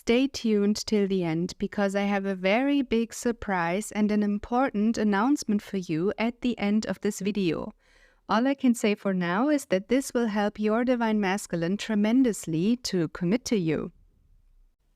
stay tuned till the end because I have a very big surprise and an important announcement for you at the end of this video. All I can say for now is that this will help your Divine Masculine tremendously to commit to you.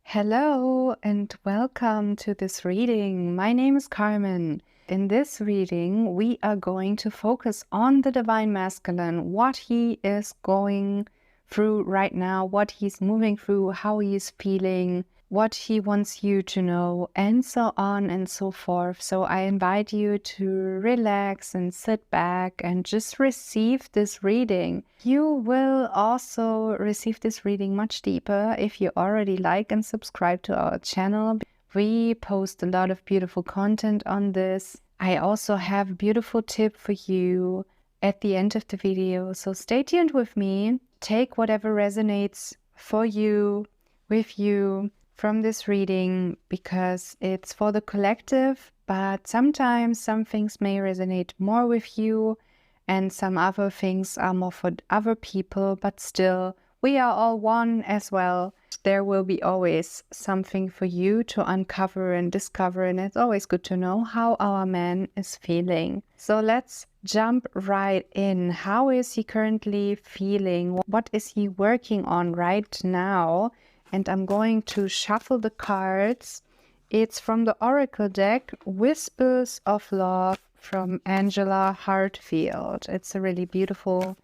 Hello and welcome to this reading. My name is Carmen. In this reading, we are going to focus on the Divine Masculine, what he is going through right now, what he's moving through, how he is feeling, what he wants you to know, and so on and so forth. So I invite you to relax and sit back and just receive this reading. You will also receive this reading much deeper if you already like and subscribe to our channel. We post a lot of beautiful content on this. I also have a beautiful tip for you at the end of the video. So stay tuned with me. Take whatever resonates for you, with you, from this reading, because it's for the collective, but sometimes some things may resonate more with you and some other things are more for other people, but still we are all one as well. There will be always something for you to uncover and discover, and it's always good to know how our man is feeling. So let's jump right in. How is he currently feeling? What is he working on right now? And I'm going to shuffle the cards. It's from the Oracle deck, Whispers of Love from Angela Hartfield. It's a really beautiful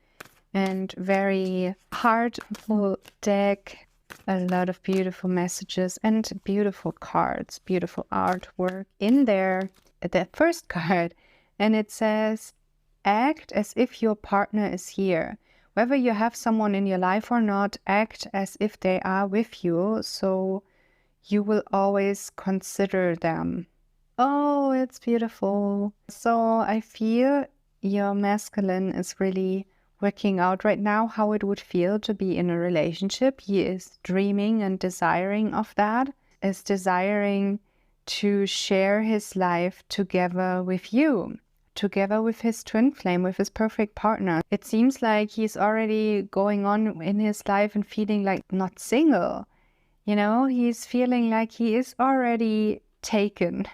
and very heartful deck. A lot of beautiful messages and beautiful cards, beautiful artwork in there. The first card, and it says, act as if your partner is here. Whether you have someone in your life or not, act as if they are with you, so you will always consider them. Oh, it's beautiful. So I feel your masculine is really working out right now how it would feel to be in a relationship. He is dreaming and desiring of that, is desiring to share his life together with you, together with his twin flame, with his perfect partner. It seems like he's already going on in his life and feeling like not single. You know, he's feeling like he is already taken.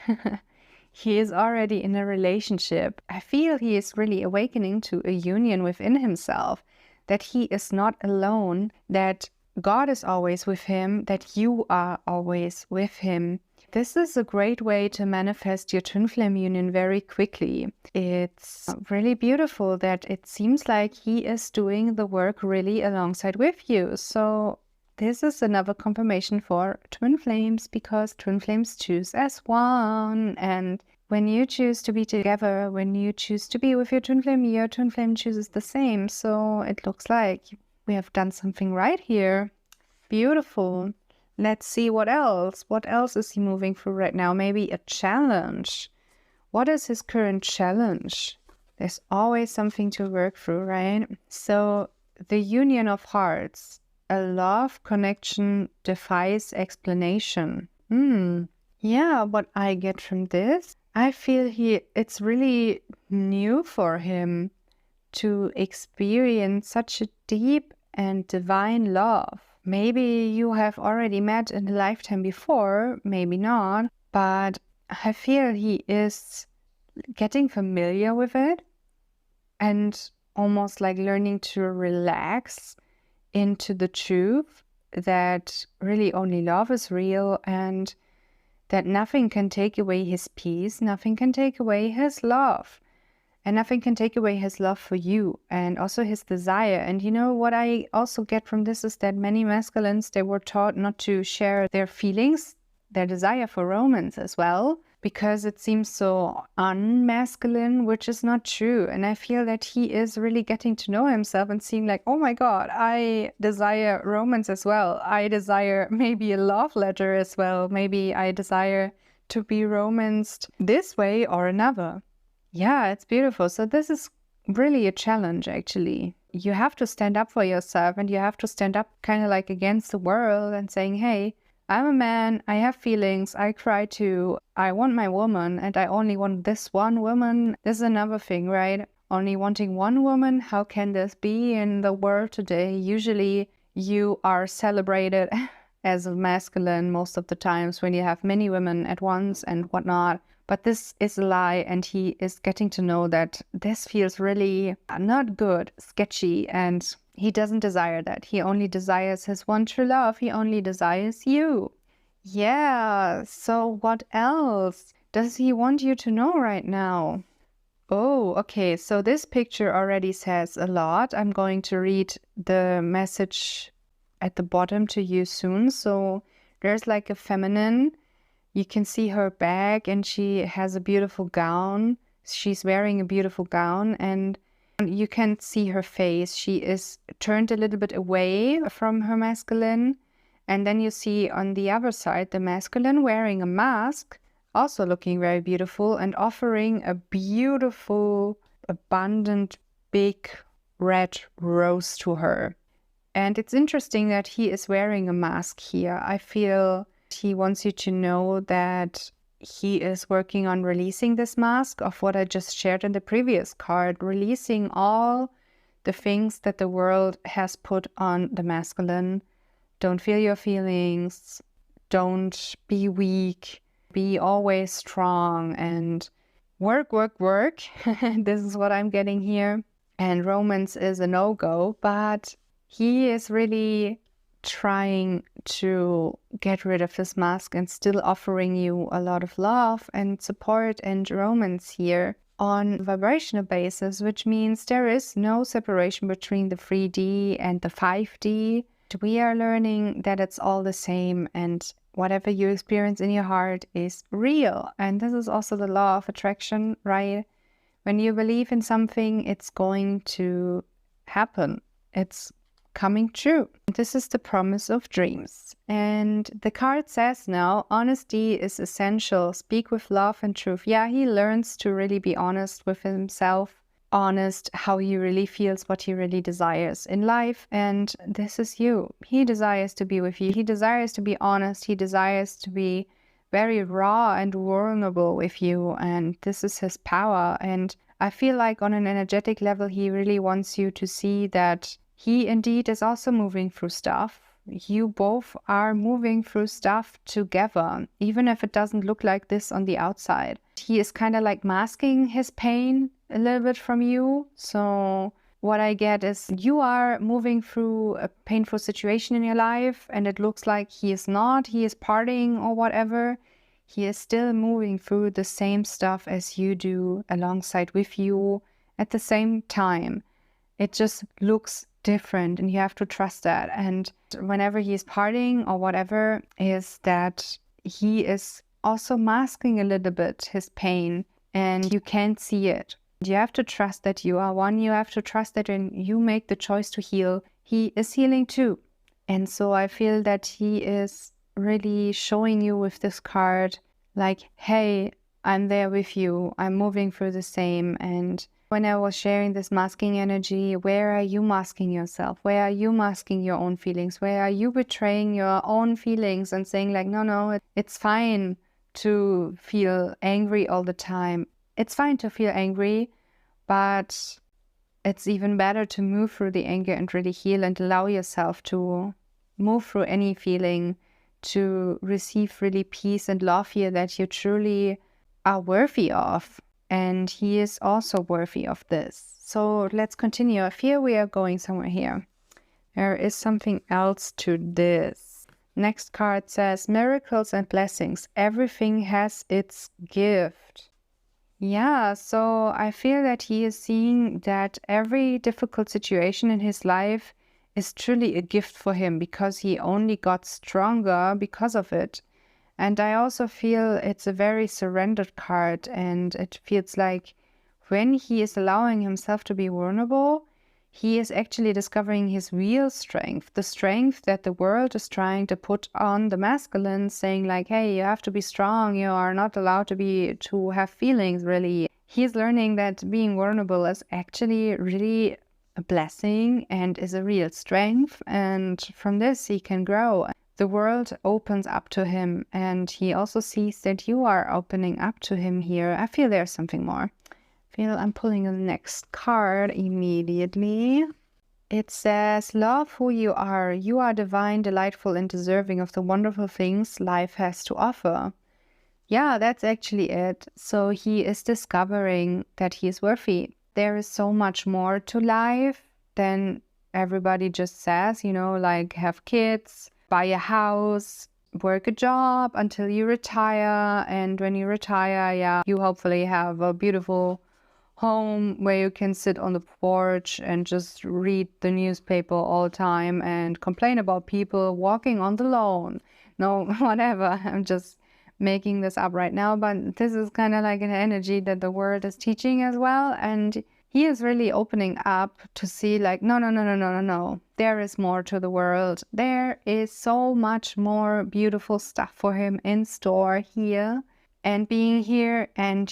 He is already in a relationship. I feel he is really awakening to a union within himself, that he is not alone, that God is always with him, that you are always with him. This is a great way to manifest your twin flame union very quickly. It's really beautiful that it seems like he is doing the work really alongside with you. So this is another confirmation for twin flames, because twin flames choose as one. And when you choose to be together, when you choose to be with your twin flame chooses the same. So it looks like we have done something right here. Beautiful. Let's see what else. What else is he moving through right now? Maybe a challenge. What is his current challenge? There's always something to work through, right? So the union of hearts. A love connection defies explanation. Yeah, what I get from this, I feel it's really new for him to experience such a deep and divine love. Maybe you have already met in a lifetime before, maybe not, but I feel he is getting familiar with it and almost like learning to relax into the truth that really only love is real and that nothing can take away his peace, nothing can take away his love, and nothing can take away his love for you and also his desire. And you know what I also get from this is that many masculines, they were taught not to share their feelings, their desire for romance as well, because it seems so unmasculine, which is not true. And I feel that he is really getting to know himself and seeing like, oh my God, I desire romance as well. I desire maybe a love letter as well. Maybe I desire to be romanced this way or another. Yeah, it's beautiful. So this is really a challenge, actually. You have to stand up for yourself, and you have to stand up kind of like against the world and saying, hey, I'm a man, I have feelings, I cry too, I want my woman, and I only want this one woman. This is another thing, right? Only wanting one woman, how can this be in the world today? Usually you are celebrated as a masculine most of the times when you have many women at once and whatnot. But this is a lie, and he is getting to know that this feels really not good, sketchy, and he doesn't desire that. He only desires his one true love. He only desires you. Yeah, so what else does he want you to know right now? Oh, okay, so this picture already says a lot. I'm going to read the message at the bottom to you soon. So there's like a feminine. You can see her back, and she has a beautiful gown. She's wearing a beautiful gown, and you can see her face. She is turned a little bit away from her masculine. And then you see on the other side the masculine wearing a mask, also looking very beautiful and offering a beautiful, abundant, big red rose to her. And it's interesting that he is wearing a mask here. I feel he wants you to know that he is working on releasing this mask of what I just shared in the previous card, releasing all the things that the world has put on the masculine. Don't feel your feelings. Don't be weak. Be always strong and work, work, work. This is what I'm getting here. And romance is a no-go, but he is really trying to get rid of this mask and still offering you a lot of love and support and romance here on a vibrational basis, which means there is no separation between the 3D and the 5D. We are learning that it's all the same, and whatever you experience in your heart is real. And this is also the law of attraction, right? When you believe in something, it's going to happen. It's coming true. This is the promise of dreams. And the card says now, honesty is essential. Speak with love and truth. Yeah, he learns to really be honest with himself, honest how he really feels, what he really desires in life. And this is you. He desires to be with you. He desires to be honest. He desires to be very raw and vulnerable with you. And this is his power. And I feel like on an energetic level, he really wants you to see that he indeed is also moving through stuff. You both are moving through stuff together, even if it doesn't look like this on the outside. He is kind of like masking his pain a little bit from you. So what I get is you are moving through a painful situation in your life, and it looks like he is not. He is partying or whatever. He is still moving through the same stuff as you do, alongside with you at the same time. It just looks different, and you have to trust that. And whenever he is partying or whatever, is that he is also masking a little bit his pain, and you can't see it. You have to trust that you are one. You have to trust that when you make the choice to heal, he is healing too. And so I feel that he is really showing you with this card, like, hey, I'm there with you. I'm moving through the same. And when I was sharing this masking energy, where are you masking yourself? Where are you masking your own feelings? Where are you betraying your own feelings and saying like, no, it's fine to feel angry all the time. It's fine to feel angry, but it's even better to move through the anger and really heal and allow yourself to move through any feeling, to receive really peace and love here that you truly are worthy of. And he is also worthy of this. So let's continue. I feel we are going somewhere here. There is something else to this. Next card says, miracles and blessings. Everything has its gift. Yeah, so I feel that he is seeing that every difficult situation in his life is truly a gift for him, because he only got stronger because of it. And I also feel it's a very surrendered card, and it feels like when he is allowing himself to be vulnerable, he is actually discovering his real strength, the strength that the world is trying to put on the masculine, saying like, hey, you have to be strong, you are not allowed to have feelings, really. He's learning that being vulnerable is actually really a blessing and is a real strength, and from this he can grow. The world opens up to him, and he also sees that you are opening up to him here. I feel there's something more. I feel I'm pulling the next card immediately. It says, love who you are. You are divine, delightful, and deserving of the wonderful things life has to offer. Yeah, that's actually it. So he is discovering that he is worthy. There is so much more to life than everybody just says, like have kids, buy a house, work a job until you retire. And when you retire, yeah, you hopefully have a beautiful home where you can sit on the porch and just read the newspaper all the time and complain about people walking on the lawn. No, whatever. I'm just making this up right now, but this is kind of like an energy that the world is teaching as well. And he is really opening up to see like, no. There is more to the world. There is so much more beautiful stuff for him in store here and being here. And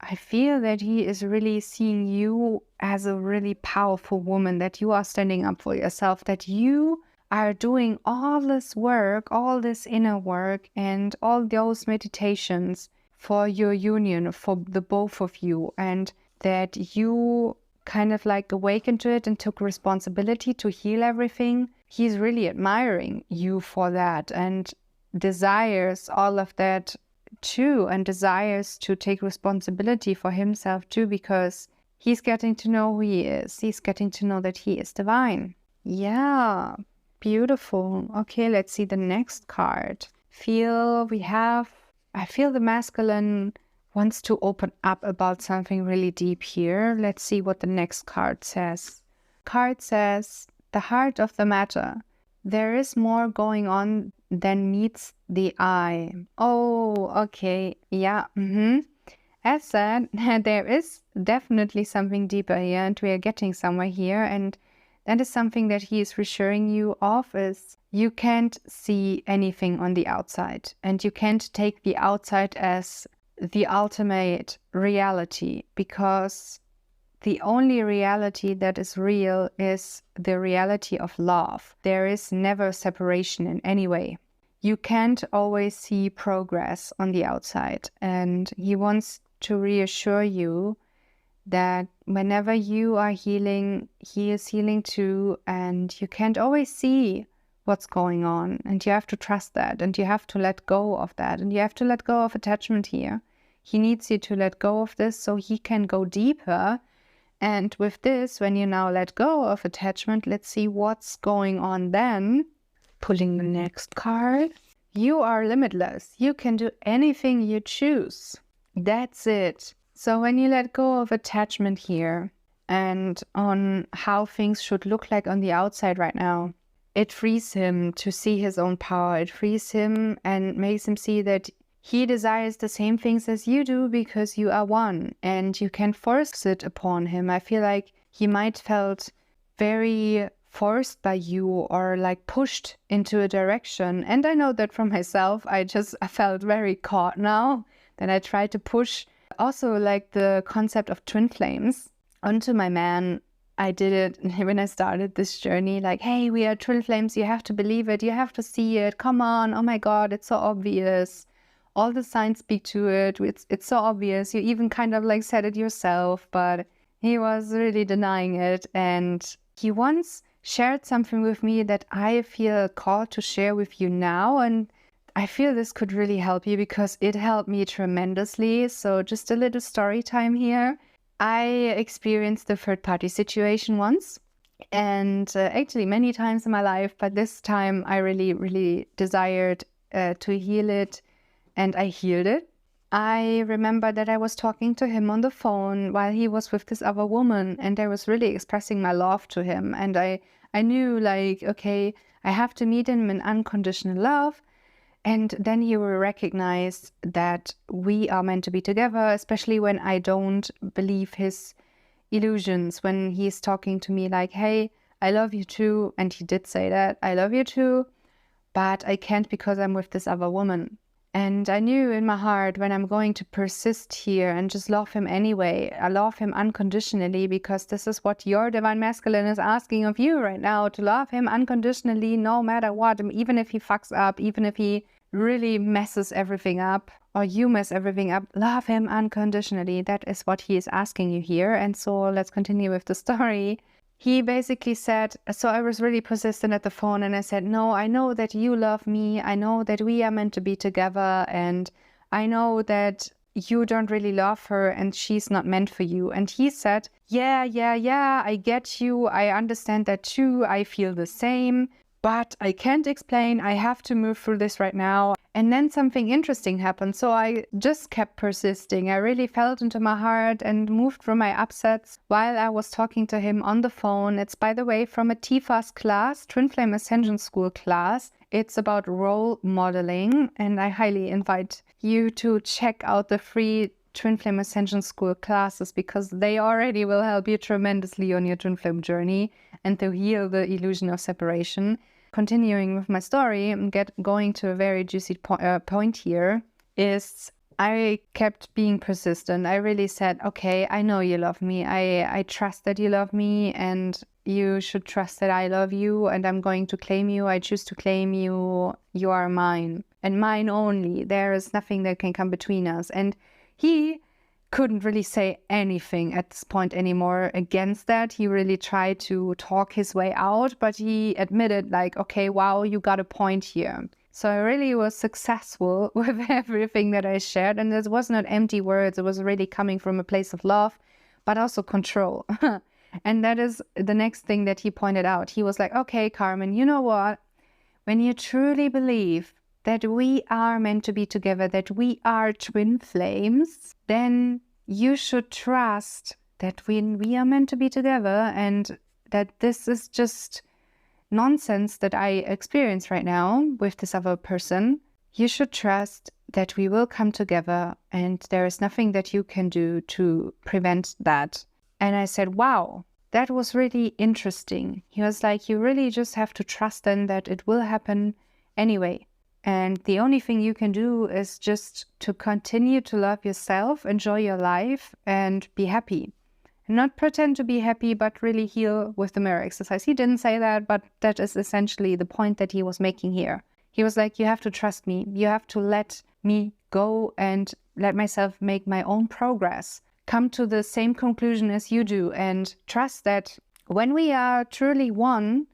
I feel that he is really seeing you as a really powerful woman, that you are standing up for yourself, that you are doing all this work, all this inner work, and all those meditations for your union, for the both of you, and that you kind of like awakened to it and took responsibility to heal everything. He's really admiring you for that and desires all of that too, and desires to take responsibility for himself too, because he's getting to know who he is. He's getting to know that he is divine. Yeah, beautiful. Okay, let's see the next card. I feel the masculine wants to open up about something really deep here. Let's see what the next card says. Card says, the heart of the matter. There is more going on than meets the eye. Oh, okay. Yeah. As said, there is definitely something deeper here, and we are getting somewhere here. And that is something that he is reassuring you of, is you can't see anything on the outside, and you can't take the outside as the ultimate reality, because the only reality that is real is the reality of love. There is never separation in any way. You can't always see progress on the outside. And he wants to reassure you that whenever you are healing, he is healing too. And you can't always see what's going on. And you have to trust that. And you have to let go of that. And you have to let go of attachment here. He needs you to let go of this so he can go deeper. And with this, when you now let go of attachment, let's see what's going on then. Pulling the next card. You are limitless. You can do anything you choose. That's it. So when you let go of attachment here and on how things should look like on the outside right now, it frees him to see his own power. It frees him and makes him see that he desires the same things as you do, because you are one and you can force it upon him. I feel like he might felt very forced by you or like pushed into a direction. And I know that from myself, I felt very caught now that I tried to push also like the concept of twin flames onto my man. I did it when I started this journey, like, hey, we are twin flames. You have to believe it. You have to see it. Come on. Oh my God, it's so obvious. All the signs speak to it. It's so obvious. You even kind of like said it yourself, but he was really denying it. And he once shared something with me that I feel called to share with you now. And I feel this could really help you because it helped me tremendously. So just a little story time here. I experienced the third party situation once, and actually many times in my life, but this time I really, really desired to heal it. And I healed it. I remember that I was talking to him on the phone while he was with this other woman, and I was really expressing my love to him. And I knew like, okay, I have to meet him in unconditional love. And then he will recognize that we are meant to be together, especially when I don't believe his illusions, when he's talking to me like, hey, I love you too. And he did say that, I love you too, but I can't because I'm with this other woman. And I knew in my heart, when I'm going to persist here and just love him anyway, I love him unconditionally, because this is what your divine masculine is asking of you right now, to love him unconditionally no matter what, even if he fucks up, even if he really messes everything up or you mess everything up, love him unconditionally. That is what he is asking you here. And so let's continue with the story. he basically said, so I was really persistent at the phone and I said, no, I know that you love me. I know that we are meant to be together. And I know that you don't really love her and she's not meant for you. And he said, yeah, I get you. I understand that too. I feel the same, but I can't explain. I have to move through this right now. And then something interesting happened. So I just kept persisting. I really felt into my heart and moved through my upsets while I was talking to him on the phone. It's, by the way, from a TFAS class, Twin Flame Ascension School class. It's about role modeling, and I highly invite you to check out the free Twin Flame Ascension School classes because they already will help you tremendously on your Twin Flame journey and to heal the illusion of separation. Continuing with my story and going to a very juicy point here is I kept being persistent. I really said, okay, I know you love me. I trust that you love me and you should trust that I love you and I'm going to claim you. I choose to claim you. You are mine and mine only. There is nothing that can come between us. And he couldn't really say anything at this point anymore against that. He really tried to talk his way out, but he admitted like, okay, wow, you got a point here. So I really was successful with everything that I shared. And it was not empty words. It was really coming from a place of love, but also control. And that is the next thing that he pointed out. He was like, okay, Carmen, you know what? When you truly believe that we are meant to be together, that we are twin flames, then you should trust that we are meant to be together and that this is just nonsense that I experience right now with this other person. You should trust that we will come together and there is nothing that you can do to prevent that. And I said, wow, that was really interesting. He was like, you really just have to trust then that it will happen anyway. And the only thing you can do is just to continue to love yourself, enjoy your life, and be happy. And not pretend to be happy, but really heal with the mirror exercise. He didn't say that, but that is essentially the point that he was making here. He was like, you have to trust me. You have to let me go and let myself make my own progress. Come to the same conclusion as you do and trust that when we are truly one,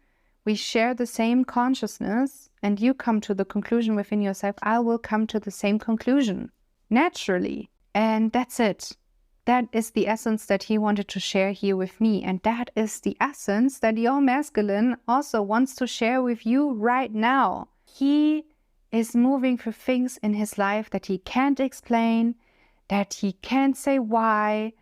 we share the same consciousness and you come to the conclusion within yourself, I will come to the same conclusion naturally. And that's it. That is the essence that he wanted to share here with me. And that is the essence that your masculine also wants to share with you right now. He is moving through things in his life that he can't explain, that he can't say why,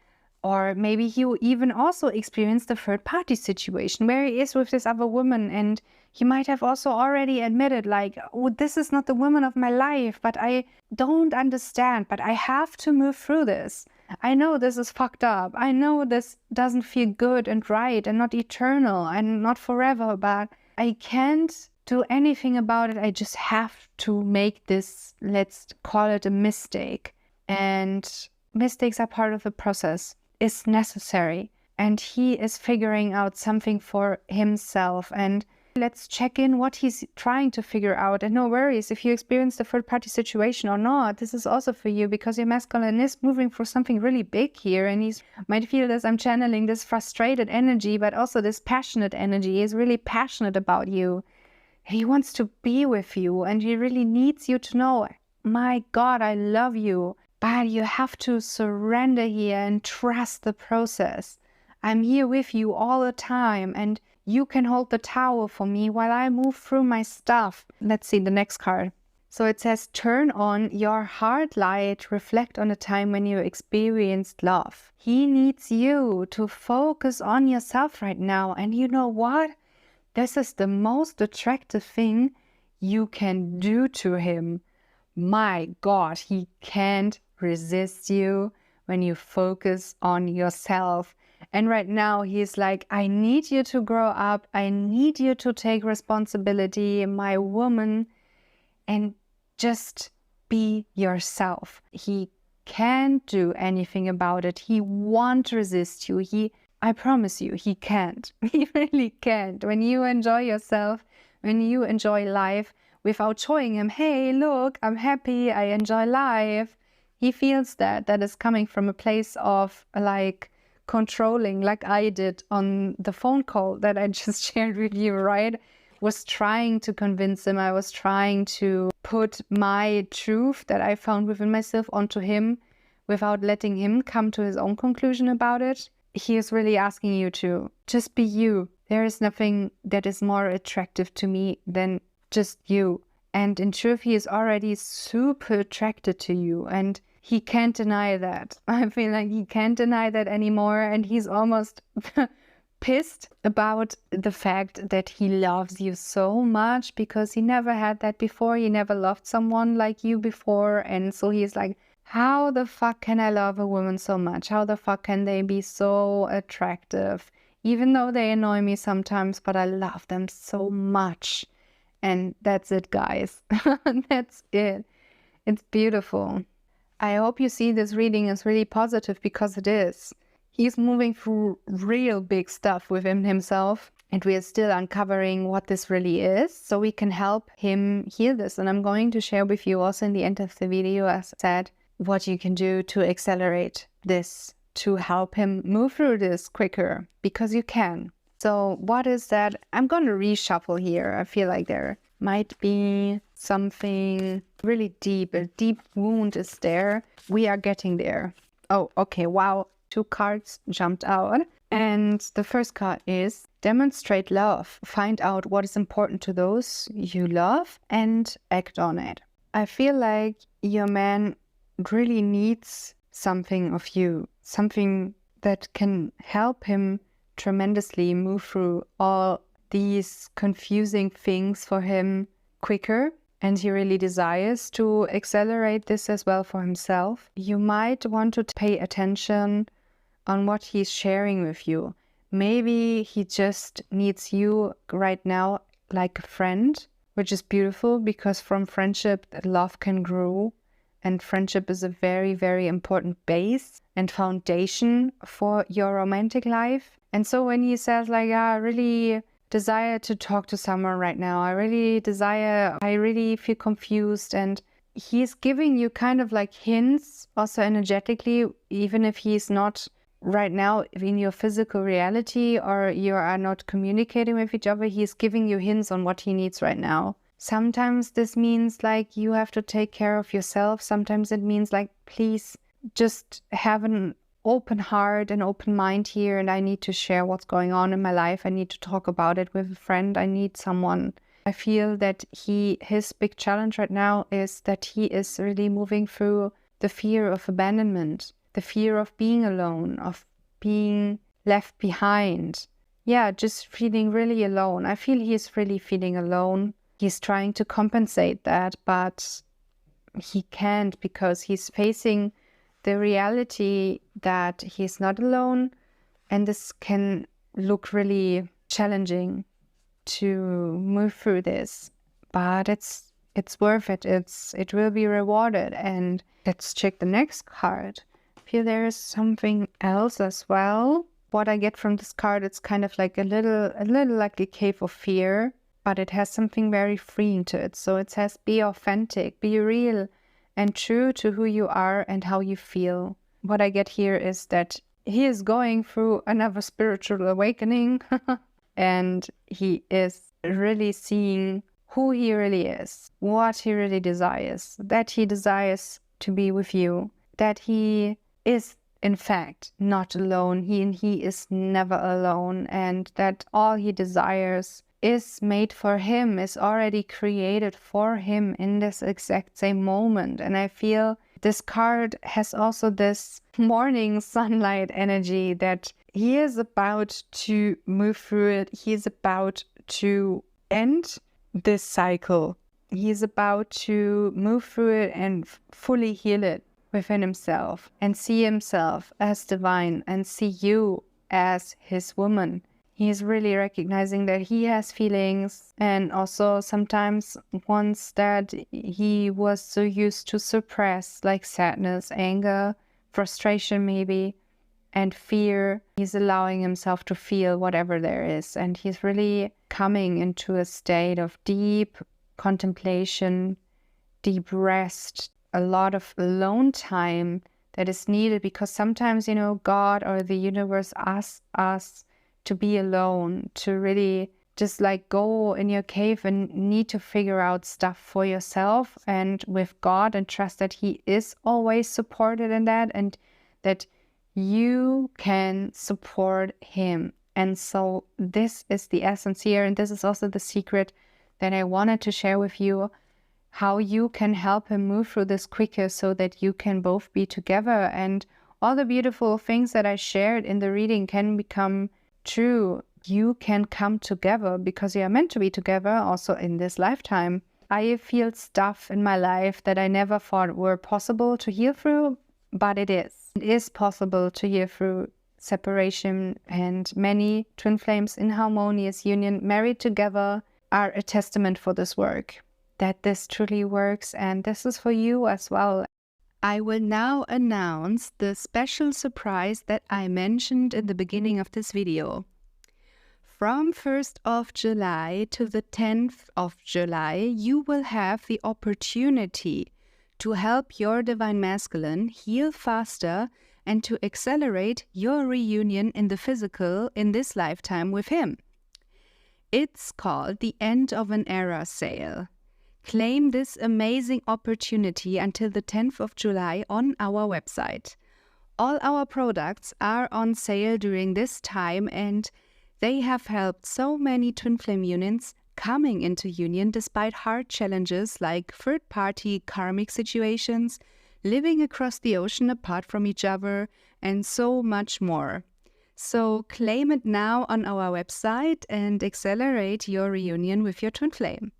or maybe he will even also experience the third party situation where he is with this other woman and he might have also already admitted like, oh, this is not the woman of my life, but I don't understand, but I have to move through this. I know this is fucked up. I know this doesn't feel good and right and not eternal and not forever, but I can't do anything about it. I just have to make this, let's call it a mistake. And mistakes are part of the process. It's necessary. And he is figuring out something for himself. And let's check in what he's trying to figure out. And no worries, if you experience the third party situation or not, this is also for you because your masculine is moving for something really big here. And he might feel this, I'm channeling this frustrated energy, but also this passionate energy. He's really passionate about you. He wants to be with you and he really needs you to know, my God, I love you. But you have to surrender here and trust the process. I'm here with you all the time and you can hold the tower for me while I move through my stuff. Let's see the next card. So it says, turn on your heart light, reflect on a time when you experienced love. He needs you to focus on yourself right now. And you know what? This is the most attractive thing you can do to him. My God, he can't resist you when you focus on yourself. And right now he's like, I need you to grow up. I need you to take responsibility, my woman, and just be yourself. He can't do anything about it. He won't resist you. I promise you, he can't. He really can't. When you enjoy yourself, when you enjoy life without showing him, hey, look, I'm happy, I enjoy life. He feels that is coming from a place of like controlling like I did on the phone call that I just shared with you, right? Was trying to convince him. I was trying to put my truth that I found within myself onto him without letting him come to his own conclusion about it. He is really asking you to just be you. There is nothing that is more attractive to me than just you. And in truth, he is already super attracted to you, and he can't deny that. I feel like he can't deny that anymore, and he's almost pissed about the fact that he loves you so much because he never had that before. He never loved someone like you before, and so he's like, how the fuck can I love a woman so much? How the fuck can they be so attractive? Even though they annoy me sometimes, but I love them so much. And that's it, guys. That's it. It's beautiful. I hope you see this reading is really positive, because it is. He's moving through real big stuff within himself, and we are still uncovering what this really is, so we can help him heal this. And I'm going to share with you also in the end of the video, as I said, what you can do to accelerate this, to help him move through this quicker, because you can. So what is that? I'm going to reshuffle here. I feel like there might be something really deep. A deep wound is there. We are getting there. Oh, okay. Wow. 2 cards jumped out. And the first card is demonstrate love. Find out what is important to those you love and act on it. I feel like your man really needs something of you. Something that can help him tremendously move through all these confusing things for him quicker, and he really desires to accelerate this as well for himself. You might want to pay attention on what he's sharing with you. Maybe he just needs you right now like a friend, which is beautiful, because from friendship love can grow. And friendship is a very, very important base and foundation for your romantic life. And so when he says like, I really desire to talk to someone right now, I really feel confused, and he's giving you kind of like hints also energetically, even if he's not right now in your physical reality or you are not communicating with each other, he's giving you hints on what he needs right now. Sometimes this means like you have to take care of yourself. Sometimes it means like, please just have an open heart and open mind here, and I need to share what's going on in my life. I need to talk about it with a friend. I need someone. I feel that his big challenge right now is that he is really moving through the fear of abandonment, the fear of being alone, of being left behind. Yeah, just feeling really alone. I feel he's really feeling alone. He's trying to compensate that, but he can't, because he's facing the reality that he's not alone, and this can look really challenging to move through this. But it's worth it. It will be rewarded. And let's check the next card. I feel there is something else as well. What I get from this card, it's kind of like a little like a cave of fear, but it has something very freeing to it. So it says, be authentic, be real and true to who you are and how you feel. What I get here is that he is going through another spiritual awakening and he is really seeing who he really is, what he really desires, that he desires to be with you, that he is in fact not alone, he is never alone, and that all he desires is made for him, is already created for him in this exact same moment. And I feel this card has also this morning sunlight energy that he is about to move through it. He is about to end this cycle. He is about to move through it and fully heal it within himself and see himself as divine and see you as his woman. He is really recognizing that he has feelings, and also sometimes ones that he was so used to suppress, like sadness, anger, frustration maybe, and fear. He's allowing himself to feel whatever there is, and he's really coming into a state of deep contemplation, deep rest, a lot of alone time that is needed, because sometimes, God or the universe asks us to be alone, to really just like go in your cave and need to figure out stuff for yourself and with God, and trust that He is always supported in that, and that you can support Him. And so this is the essence here, and this is also the secret that I wanted to share with you, how you can help Him move through this quicker so that you can both be together, and all the beautiful things that I shared in the reading can become true. You can come together because you are meant to be together also in this lifetime. I feel stuff in my life that I never thought were possible to heal through, but it is. It is possible to heal through separation, and many twin flames in harmonious union married together are a testament for this work, that this truly works, and this is for you as well. I will now announce the special surprise that I mentioned in the beginning of this video. From 1st of July to the 10th of July, you will have the opportunity to help your Divine Masculine heal faster and to accelerate your reunion in the physical in this lifetime with him. It's called the End of an Era sale. Claim this amazing opportunity until the 10th of July on our website. All our products are on sale during this time, and they have helped so many twin flame unions coming into union despite hard challenges like third-party karmic situations, living across the ocean apart from each other, and so much more. So claim it now on our website and accelerate your reunion with your twin flame.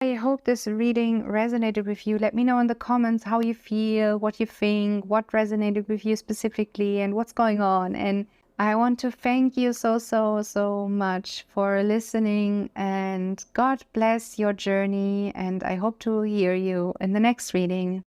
I hope this reading resonated with you. Let me know in the comments how you feel, what you think, what resonated with you specifically, and what's going on. And I want to thank you so much for listening, and God bless your journey, and I hope to hear you in the next reading.